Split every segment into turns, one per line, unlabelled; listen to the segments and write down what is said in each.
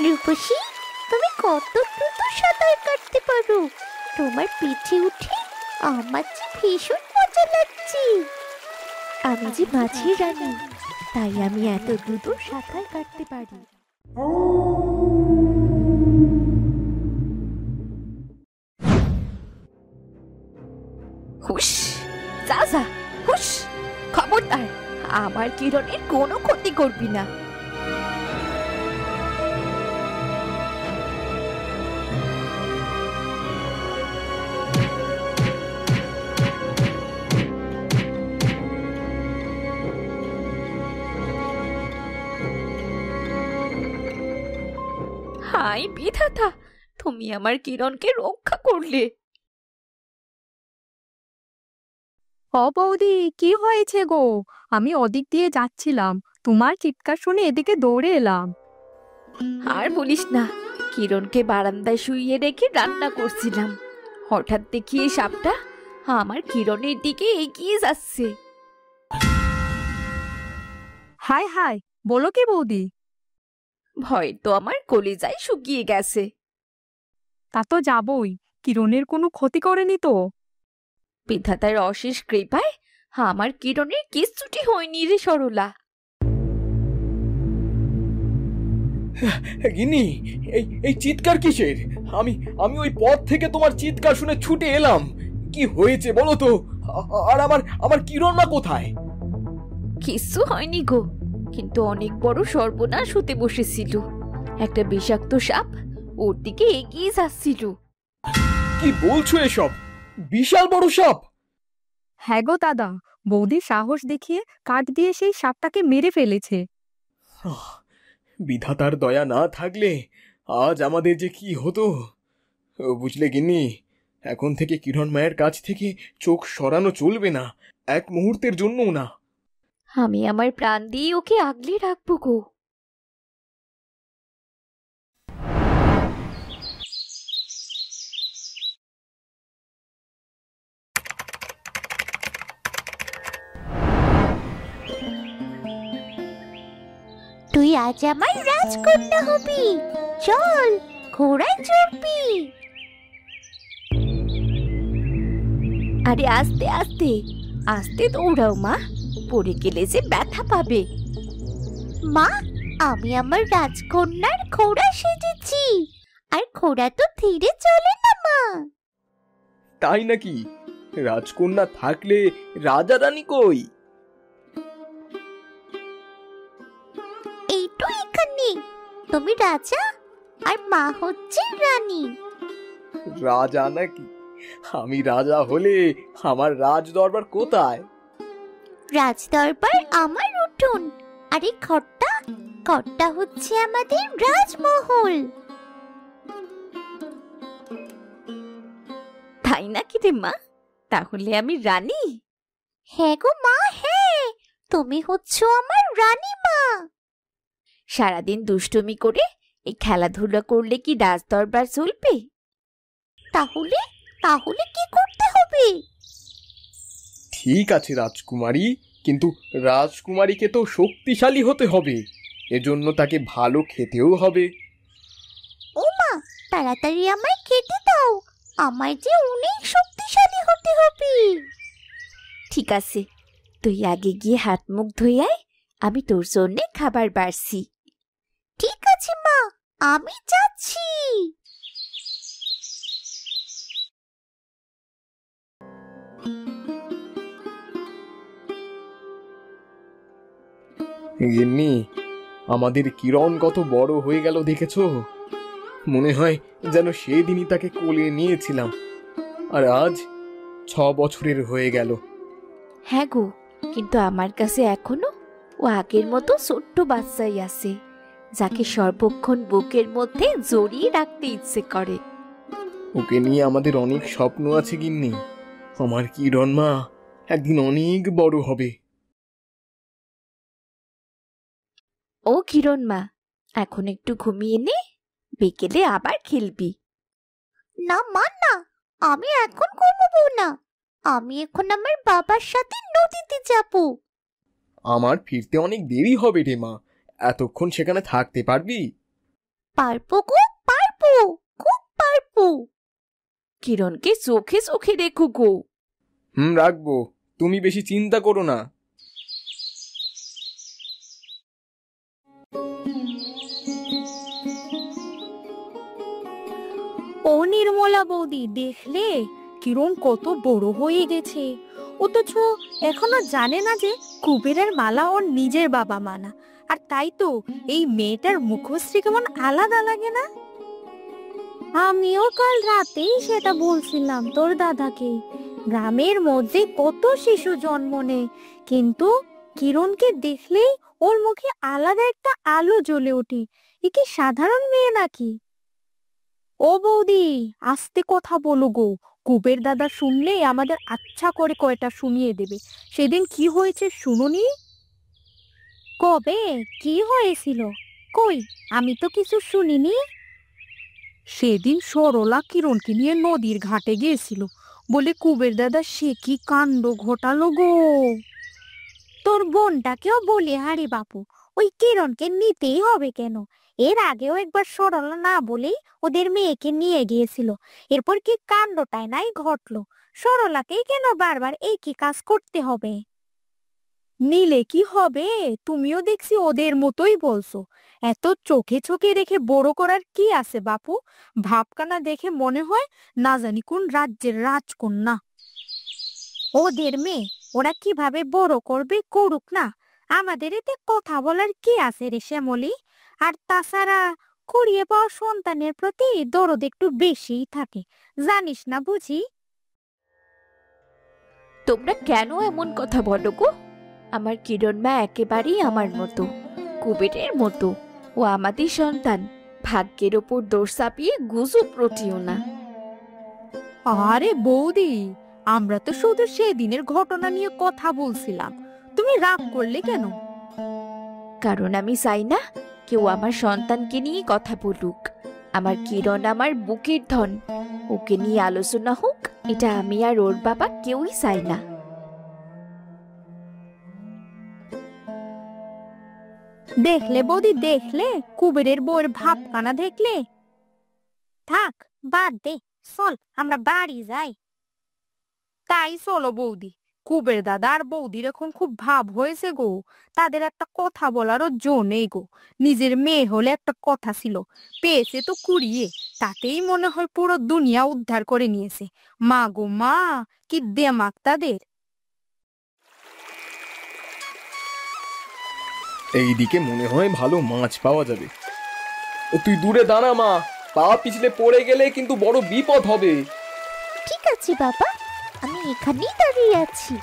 রূপসী, তুমি কত দ্রুত সাঁতার কাটতে পারো! তোমার পিঠে উঠে আমার যে ভীষণ মজা লাগছে।
আমি যে মাছের রানী, তাই আমি এত দ্রুত সাঁতার কাটতে পারি।
হুশ, যা যা, হুশ! খবরদার, আমার কিরণের কোনো ক্ষতি করবি না। হাই বিধাতা, তুমি আমার কিরণকে রক্ষা করলে।
বৌদি, কি হয়েছে গো? আমি ওদিক দিয়ে যাচ্ছিলাম, তোমার চিৎকার শুনে এদিকে দৌড়ে এলাম।
আর বলিস না, কিরণকে বারান্দায় শুইয়ে রেখে রান্না করছিলাম। হঠাৎ দেখি এই সাপটা আমার কিরণের দিকে এগিয়ে যাচ্ছে।
হায় হায়, বলো কি বৌদি?
ভয় তো আমার কলিজায় শুকিয়ে গেছে।
তা তো যাবই, কিরণের কোনো ক্ষতি করেনি তো?
বিধাতার অশেষ কৃপায় আমার কিরণের কিচ্ছুটি হয়নি রে সরলা।
গিন্নি, এই এই চিৎকার কিসের? আমি আমি ওই পথ থেকে তোমার চিৎকার শুনে ছুটে এলাম। কি হয়েছে বলো তো? আর আমার আমার কিরণ মা কোথায়?
কিচ্ছু হয়নি গো, কিন্তু অনেক বড় সর্বনাশ হতে বসেছিল। একটা বিষাক্ত সাপ ওর দিকে এগিয়ে যাচ্ছিল।
কি বলছো এসব? বিশাল বড় সাপ?
হ্যাঁ গো দাদা, বৌদি সাহস দেখিয়ে কাঠ দিয়ে সেই সাপটাকে মেরে ফেলেছে।
বিধাতার দয়া না থাকলে আজ আমাদের যে কি হতো! বুঝলে গিন্নি, এখন থেকে কিরণ মায়ের কাছ থেকে চোখ সরানো চলবে না, এক মুহূর্তের জন্যও না।
আমি আমার প্রাণ দিয়ে ওকে আগলে রাখবো গো।
তুই আজ আমার রাজকন্যা হবি। চল, ঘোড়ায় চড়বি।
আরে আস্তে আস্তে, আস্তে দৌড়াও মা, পড়ে গেলে যে ব্যথা পাবে।
মা, আমি আমার রাজকন্যার ঘোড়া সেজেছি, আর ঘোড়া তো ধীরে চলে না মা।
তাই নাকি? রাজকন্যা থাকলে রাজা রানী কই?
এই তো এখানে। তুমি রাজা আর মা হচ্ছে রানী।
রাজা নাকি? আমি রাজা হলে আমার রাজ দরবার কোথায়?
রাজদরবার আমার উঠোন, আর এই ঘরটা, ঘরটা হচ্ছে আমাদের রাজমহল।
তাই নাকি রে মা? তাহলে আমি রানী?
হ্যাঁ গো মা, হ্যাঁ, তুমি হচ্ছ আমার রানী মা।
সারাদিন দুষ্টুমি করে এই খেলাধুলা করলে কি রাজ দরবার চলবে?
তাহলে তাহলে কি করতে হবে?
ঠিক আছে রাজকুমারী, কিন্তু রাজকুমারীকে তো শক্তিশালী হতে হবে। এজন্য তাকে ভালো খেতেও হবে।
ও মা, তাড়াতাড়ি আমায় খেতে দাও, আমায় যে অনেক শক্তিশালী হতে হবে।
ঠিক আছে, তুই আগে গিয়ে হাত মুখ ধুয়ে আয়, আমি তোর জন্যে খাবার বাড়ছি।
ঠিক আছে মা, আমি যাচ্ছি।
গিন্নি, আমাদের কিরণ কত বড় হয়ে গেল দেখেছো? মনে হয় যেন সেদিনই তাকে কোলে নিয়েছিলাম, আর আজ 6 বছরের হয়ে গেল।
হ্যাঁ গো, কিন্তু আমার কাছে এখনো ও আগের মতো ছোট্ট বাচ্চাই আছে, যাকে সর্বক্ষণ বুকের মধ্যে জড়িয়ে রাখতে ইচ্ছে করে।
ওকে নিয়ে আমাদের অনেক স্বপ্ন আছে গিন্নি। আমার কিরণ মা একদিন অনেক বড় হবে।
ও কিরণ মা, এখন একটু ঘুমিয়ে নে, বিকেলে আবার খেলবি।
না মা, না, আমি এখন ঘুমোবো না। আমি এখন আমার বাবার সাথে নদীতে যাব।
আমার ফিরতে অনেক দেরি হবে রে মা, এতক্ষণ সেখানে থাকতে পারবি?
পারবো গো, পারবো, খুব পারবো।
কিরণকে চোখে চোখে রেখো গো।
রাখবো, তুমি বেশি চিন্তা করো না।
ও নির্মলা বৌদি, দেখলে কিরণ কত বড় হয়ে গেছে, অথচ এখনো জানে না যে কুবেরের মালা ওর নিজের বাবা মানা। আর তাই তো এই মেয়েটার মুখশ্রী কেমন আলাদা লাগে না? আমিও কাল রাতেই সেটা বলছিলাম তোর দাদাকে। গ্রামের মধ্যে কত শিশু জন্ম নেয়, কিন্তু কিরণকে দেখলেই ওর মুখে আলাদা একটা আলো জ্বলে ওঠে। এ কি সাধারণ মেয়ে নাকি? ও বৌদি, আস্তে কথা বলো গো, কুবের দাদা শুনলেই আমাদের আচ্ছা করে কয়টা শুনিয়ে দেবে। সেদিন কি হয়েছে শুনুনি? কবে কি হয়েছিল? কই, আমি তো কিছু শুনিনি। সেদিন সরলা কিরণকে নিয়ে নদীর ঘাটে গিয়েছিল বলে কুবের দাদা সে কি কাণ্ড ঘটালো গো। তোর বোনটাকেও বলি হারি বাপু, ওই কিরণকে নিতেই হবে কেন? এর আগেও একবার সরলা না বলেই ওদের মেয়েকে নিয়ে গিয়েছিল, এরপর কি কাণ্ডটাই নাই ঘটলো। সরলাকেই কেন বারবার এই কি কাজ করতে হবে? নিলে কি হবে? তুমিও দেখছি ওদের মতোই বলছো। এত চোখে চোখে রেখে বড় করার কি আছে বাপু? ভাবকানা দেখে মনে হয় না জানি কোন রাজ্যের রাজকন্যা। ওদের মেয়ে, ওরা কিভাবে বড় করবে করুক না, আমাদের এতে কথা বলার কি আছে রে শ্যামলী? আর তাছাড়া কুড়িয়ে পাওয়া সন্তানের প্রতি দরদ একটু বেশিই থাকে, জানিস না বুঝি?
তোমরা কেন এমন কথা বলো গো? আমার কিরণ মা একেবারেই আমার মতো, কুবেরের মতো। ও আমাদের সন্তান, ভাগ্যের ওপর দোষ চাপিয়ে গুজব রটিও না।
আরে বৌদি, আমরা তো শুধু সেদিনের ঘটনা নিয়ে কথা বলছিলাম, তুমি রাগ করলে কেন?
কারণ আমি চাই না কেউ আমার সন্তানকে নিয়ে কথা বলুক। আমার কিরণ আমার বুকের ধন, ওকে নিয়ে আলোচনা হোক এটা আমি আর ওর বাবা কেউই চাই না।
দেখলে বৌদি, দেখলে কুবেরের বউয়ের ভাবখানা দেখলে? থাক, বাদ দে, চল আমরা বাড়ি যাই। তাই চলো বৌদি, কুবের দাদা আর বৌদির এখন খুব ভাব হয়েছে গো। তাদের একটা কথা বলারও জো নেই গো। নিজের মেয়ে হলে একটা কথা ছিল, পেয়েছে তো কুড়িয়ে, তাতেই মনে হয় পুরো দুনিয়া উদ্ধার করে নিয়েছে। মা গো মা, কি দেমাক তাদের!
এইদিকে মনে হয় ভালো মাছ পাওয়া যাবে। তুই দূরে দাঁড়া মা, পা পিছলে পড়ে গেলে কিন্তু বড় বিপদ হবে।
ঠিক আছে বাবা, আমি এখানেই দাঁড়িয়ে আছি।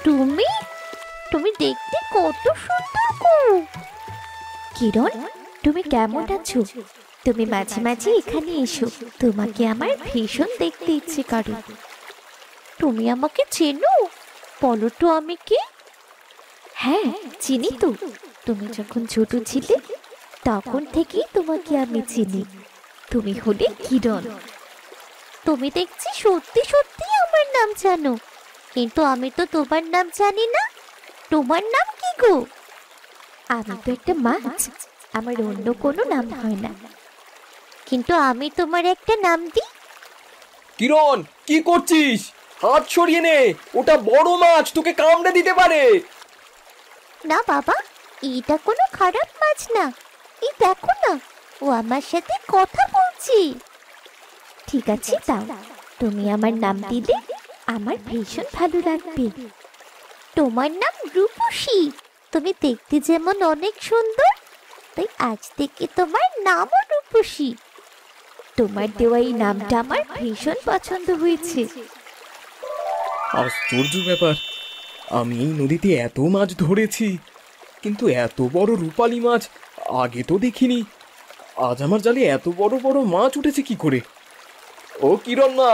তুমি তুমি দেখতে কত সুন্দর গো।
কিরণ, তুমি কেমন আছো? তুমি মাঝে মাঝে এখানে এসো, তোমাকে আমার ভীষণ দেখতে ইচ্ছে করে।
তুমি আমাকে চেনো? বলো তো আমি কে?
হ্যাঁ, চিনি তো। তুমি যখন ছোট ছিলে তখন থেকেই তোমাকে আমি চিনি। তুমি হলে কিরণ।
তুমি দেখছি সত্যি সত্যি আমার নাম জানো, কিন্তু আমি তো তোমার নাম জানি না। তোমার নাম কি গো?
আমি তো একটা মাছ, আমার অন্য কোনো নাম হয় না।
কিন্তু আমি তোমার একটা নাম দিই।
কিরণ, কি করছিস? হাত সরিয়ে নে, ওটা বড় মাছ, তোকে কামড়ে দিতে পারে।
না বাবা, এটা কোনো খারাপ মাছ না। এই দেখো না, ও আমার সাথে কথা বলছি।
ঠিক আছে, দাও। তুমি আমার নাম দিলে আমার ভীষণ ভালো লাগবে।
তোমার নাম রূপসী। তুমি দেখতে যেমন অনেক সুন্দর, তাই আজ থেকে তোমার নামও রূপসী।
তোমার দেওয়া এই নামটা আমার ভীষণ পছন্দ হয়েছে।
আশ্চর্য ব্যাপার, আমি এই নদীতে এত মাছ ধরেছি, কিন্তু এত বড় রূপালী মাছ আগে তো দেখিনি। আজ আমার জালে এত বড় বড় মাছ উঠেছে কি করে? ও কিরণ মা,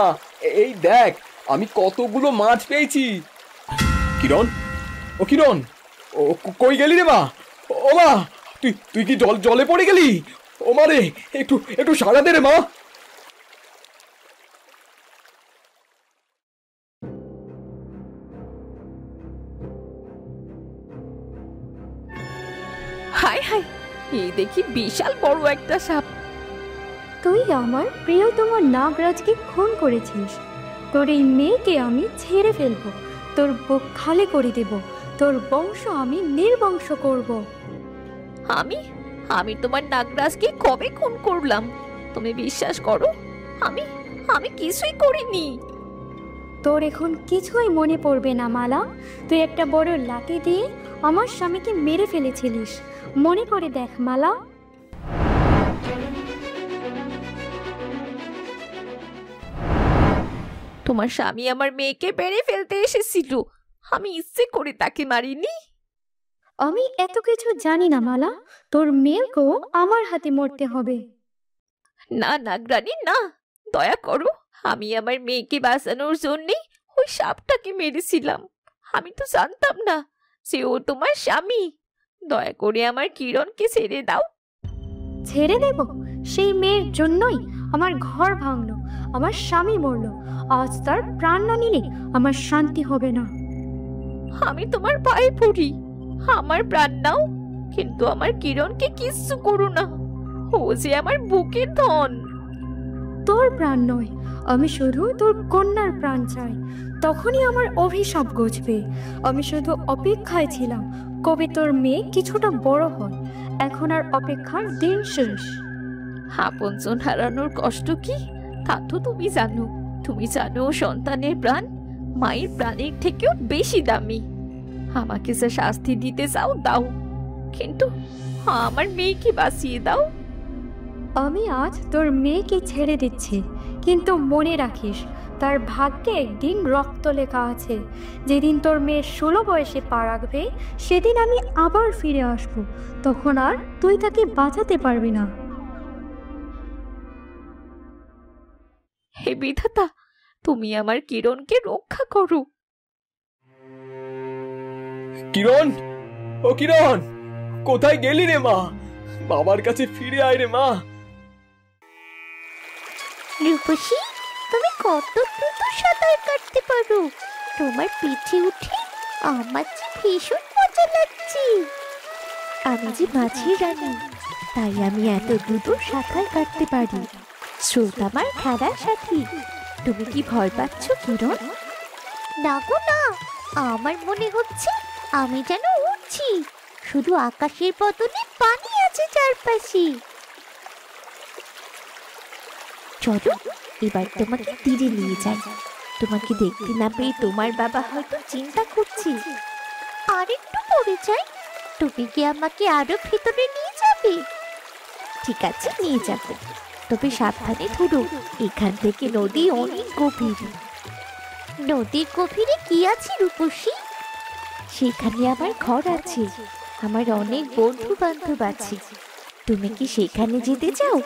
এই দেখ আমি কতগুলো মাছ পেয়েছি। কিরণ, ও কিরণ, ও কই গেলি রে মা? ও মা, তুই তুই কি জলে পড়ে গেলি? ও মা রে, একটু একটু সাড়া দে রে মা।
হায় হায়, এই দেখি বিশাল বড় একটা সাপ।
তুই আমার প্রিয়তম নাগরাজকে খুন করেছিস। তোর এই মেয়েকে আমি ছেড়ে ফেলবো, তোর বুক খালি করে দেব, তোর বংশ আমি নির্বংশ করব।
আমি আমি তোমার নাগরাজকে কবে খুন করলাম? তুমি বিশ্বাস করো, আমি আমি কিছুই করিনি।
তোর এখন কিছুই মনে পড়বে না মালা। তুই একটা বড় লাঠি দিয়ে আমার স্বামীকে মেরে ফেলেছিলিস, মনে করে দেখ মালা।
তোমার স্বামী আমার মেয়েকে মেরে ফেলতে এসেছিল, আমি ইচ্ছে করে তাকে মারিনি।
আমি এত কিছু জানি না মালা, তোর মেয়েকেও আমার হাতে মরতে হবে।
না নাগরানী না, দয়া করো। আমি আমার মেয়েকে বাঁচানোর জন্যে ওই সাপটাকে মেরেছিলাম। আমি তো জানতাম না যে ও তোমার স্বামী। দয়া করে আমার কিরণকে ছেড়ে দাও।
ছেড়ে দেব? সেই মেয়ের জন্যই আমার ঘর ভাঙলো, আমার স্বামী মরলো। আজ তার প্রাণ না নিলে আমার শান্তি হবে না।
আমি তোমার পায়ে পড়ি, আমার প্রাণ নাও, কিন্তু আমার কিরণকে কিচ্ছু করো না। ও যে আমার বুকের ধন।
তোর প্রাণ নয়, আমি শুধু তোর কন্যার প্রাণ চাই। তখনই আমার অভিশাপ ঘুচবে। আমি শুধু অপেক্ষায় ছিলাম কবে তোর মেয়ে কিছুটা বড় হয়। এখন আর অপেক্ষার দিন শেষ।
আপনজন হারানোর কষ্ট কি তা তো তুমি জানো। তুমি জানো সন্তানের প্রাণ মায়ের প্রাণের থেকেও বেশি দামি। আমাকে যে শাস্তি দিতে চাও দাও, কিন্তু আমার মেয়েকে বাঁচিয়ে দাও।
আমি আজ তোর মেয়েকে ছেড়ে দিচ্ছি, কিন্তু মনে রাখিস তার ভাগ্যে একদিন রক্ত লেখা আছে। যেদিন তোর মেয়ের 16 বয়সে পা রাখবে, সেদিন আমি আবার ফিরে আসব। তখন আর তুই তাকে বাঁচাতে পারবি না।
হে বিধাতা, তুমি আমার কিরণকে রক্ষা করো।
কিরণ, ও কিরণ, কোথায় গেলি রে মা? বাবার কাছে ফিরে আয় রে মা।
রূপসী, তুমি কত দ্রুত সাঁতার কাটতে পারো। তোমার পিঠে উঠে আমার যে ভীষণ মজা লাগছে।
আমি যে মাঝির রানী, তাই আমি এত দ্রুত সাঁতার কাটতে পারি। স্রোত আমার খেলার সাথী। তুমি কি ভয় পাচ্ছ কিরণ?
না গো না, আমার মনে হচ্ছে আমি যেন উঠছি। শুধু আকাশের বদলে পানি আছে চারপাশে।
চলো এবার তোমাকে তীরে নিয়ে যাই। তোমাকে দেখতে না পেয়ে তোমার বাবা হয়তো চিন্তা করছে।
আর একটু পড়ে যাই, তুমি কি আমাকে আরো ভিতরে নিয়ে যাবে?
ঠিক আছে, নিয়ে যাবো, তবে সাবধানে ধরো। এখান থেকে নদী অনেক গভীর।
নদীর গভীরে কি আছে রূপসী?
সেখানে আমার ঘর আছে, আমার অনেক বন্ধু বান্ধব আছে। তুমি কি সেখানে যেতে চাও?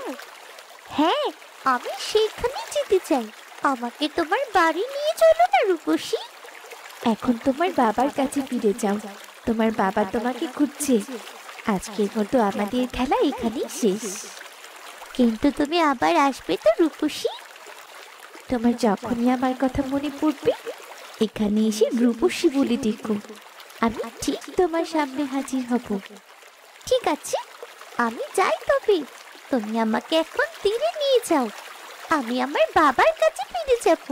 হ্যাঁ, আমি সেখানে যেতে চাই। আমাকে তোমার বাড়ি নিয়ে চলো না রূপসী।
এখন তোমার বাবার কাছে ফিরে যাও, তোমার বাবা তোমাকে খুঁজছে। আজকের মতো আমাদের খেলা এখানেই শেষ।
কিন্তু তুমি আবার আসবে তো রূপসী?
তোমার যখনই আমার কথা মনে পড়বে, এখানে এসে রূপসী বলে ডেকো। আমি ঠিক তোমার সামনে হাজির হব।
ঠিক আছে, আমি যাই তবে। তুমি আমাকে এখন তীরে নিয়ে যাও, আমি আমার বাবার কাছে ফিরে যাব।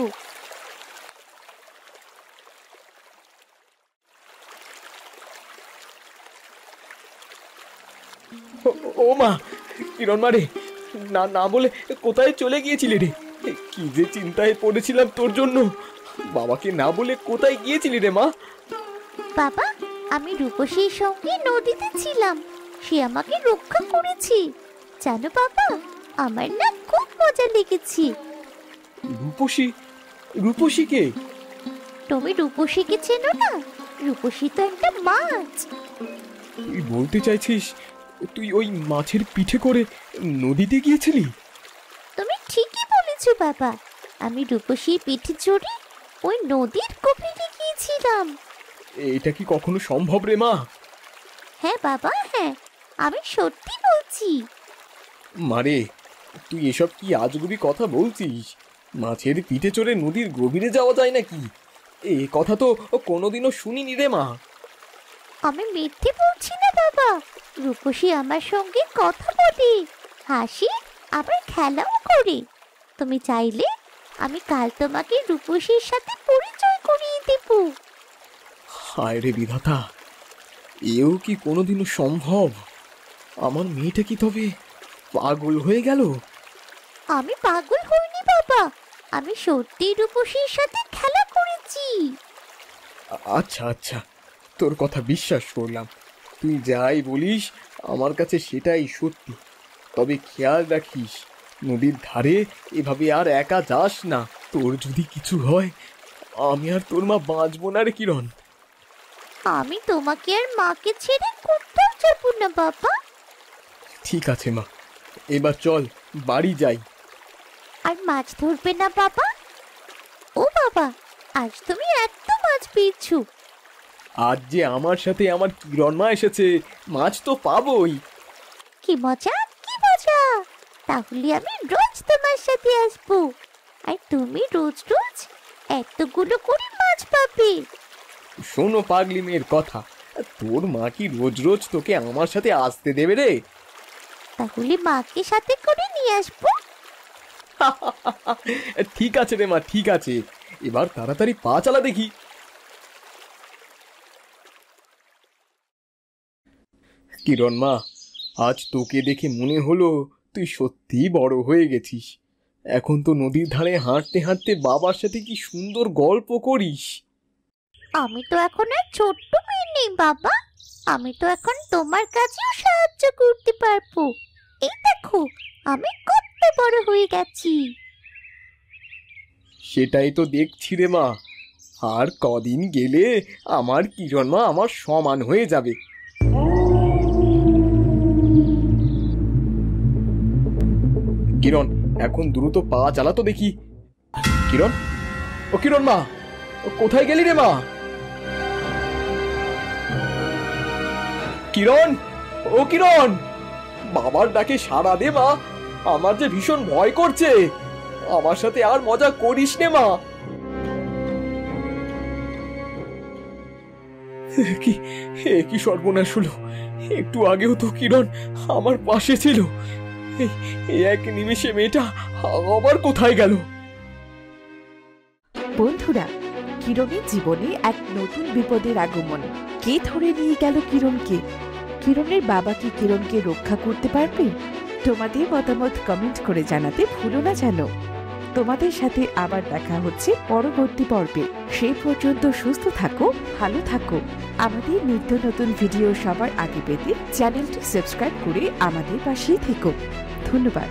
ও মা, কিরণ মারে, না না বলে কোথায় চলে গিয়েছিলি রে? কি যে চিন্তায় পড়েছিলাম তোর জন্য। বাবাকে না বলে কোথায় গিয়েছিলি রে মা?
বাবা, আমি রূপসীর সঙ্গে নদীতে ছিলাম। সে আমাকে রক্ষা করেছে। জানো বাবা, আমার না খুব মজা লেগেছে।
রূপসী? রূপসীকে?
তুমি রূপসীকে চেনো না? রূপসী তো একটা মাছ।
তুই বলতে চাইছিস তুই ওই মাছের পিঠে করে নদীতে গিয়েছিলি?
তুমি ঠিকই বলেছো বাবা, আমি রূপসীর পিঠে চড়ে ওই নদীর গভীরে গিয়েছিলাম।
এটা কি কখনো সম্ভব রে মা?
হ্যাঁ বাবা, হ্যাঁ, আমি সত্যি বলছি।
মারে, তুই এসব কি আজগুবি কথা বলছিস? মাছের পিঠে চড়ে নদীর গভীরে যাওয়া যায় নাকি? এ কথা তো কোনোদিনও শুনিনি রে মা।
আমি মিথ্যে বলছি না বাবা, রূপসী আমার সঙ্গে কথা বলে, হাসি, আবার খেলাও করে। তুমি চাইলে আমি কাল তোমাকে রূপসীর সাথে পরিচয় করিয়ে দেব।
হায় রে বিধাতা, এও কি কোনোদিনও সম্ভব? আমার মেয়েটা কি তবে পাগল হয়ে গেল?
আমি পাগল হইনি বাবা, আমি সত্যি রূপসীর সাথে খেলা করেছি।
আচ্ছা আচ্ছা, তোর কথা বিশ্বাস করলাম। তুই যাই বলিস আমার কাছে সেটাই সত্যি। তবে খেয়াল রাখিস, নদীর ধারে এভাবে আর একা যাস না। তোর যদি কিছু হয়, আমি আর তোর মা বাঁচবো না রে কিরণ।
আমি তোমাকে আর মাকে ছেড়ে কোথাও যাব না বাবা।
ঠিক আছে মা, এবার চল বাড়ি যাই।
আর মাছ ধরবে না বাবা? ও বাবা, আজ তুমি এত মাছ পেয়েছো।
আজ যে আমার সাথে আমার কিরণ মা এসেছে, মাছ তো পাবোই।
কি মজা, কি মজা! তাহলে আমি রোজ তোমার সাথে আসবো, আর তুমি রোজ রোজ এতগুলো করে মাছ পাবে।
শোনো পাগলি মেয়ের কথা, তোর মা কি রোজ রোজ তোকে আমার সাথে আসতে দেবে রে?
তাহলে মাকে সাথে করে নিয়ে আসবো।
ঠিক আছে রে মা, ঠিক আছে। এবার তাড়াতাড়ি পা চালা দেখি। কিরণ মা, আজ তোকে দেখে মনে হলো তুই সত্যিই বড় হয়ে গেছিস। এখন তো নদীর ধারে হাঁটতে হাঁটতে বাবার সাথে কি সুন্দর গল্প করিস।
আমি তো এখন আর ছোট্ট মেয়ে নেই বাবা, আমি তো এখন তোমার কাছেও সাহায্য করতে পারবো। এই দেখো, আমি কত বড় হয়ে গেছি।
সেটাই তো দেখছি রে মা। আর কদিন গেলে আমার কিরণ মা আমার সমান হয়ে যাবে। কিরণ, এখন দ্রুত পা চালাতো দেখি। কিরণ, ও কিরণ মা, কোথায় গেলি রে মা? কিরণ, ও কিরণ, বাবার ডাকে সাড়া দে মা। আমার যে ভীষণ ভয় করছে। আমার সাথে আর মজা করিস নে মা। কি সর্বনাশ হলো! একটু আগেও তো কিরণ আমার পাশে ছিল। এই এক নিমেষে মেয়েটা আবার কোথায় গেল?
বন্ধুরা, কিরণের জীবনে এক নতুন বিপদের আগমন। কে ধরে নিয়ে গেল কিরণকে? কিরণের বাবা কি কিরণকে রক্ষা করতে পারবে? তোমাদের মতামত কমেন্ট করে জানাতে ভুলো না যেন। তোমাদের সাথে আবার দেখা হচ্ছে পরবর্তী পর্বে। সেই পর্যন্ত সুস্থ থাকো, ভালো থাকো। আমাদের নিত্য নতুন ভিডিও সবার আগে পেতে চ্যানেলটি সাবস্ক্রাইব করে আমাদের পাশেই থেকো। ধন্যবাদ।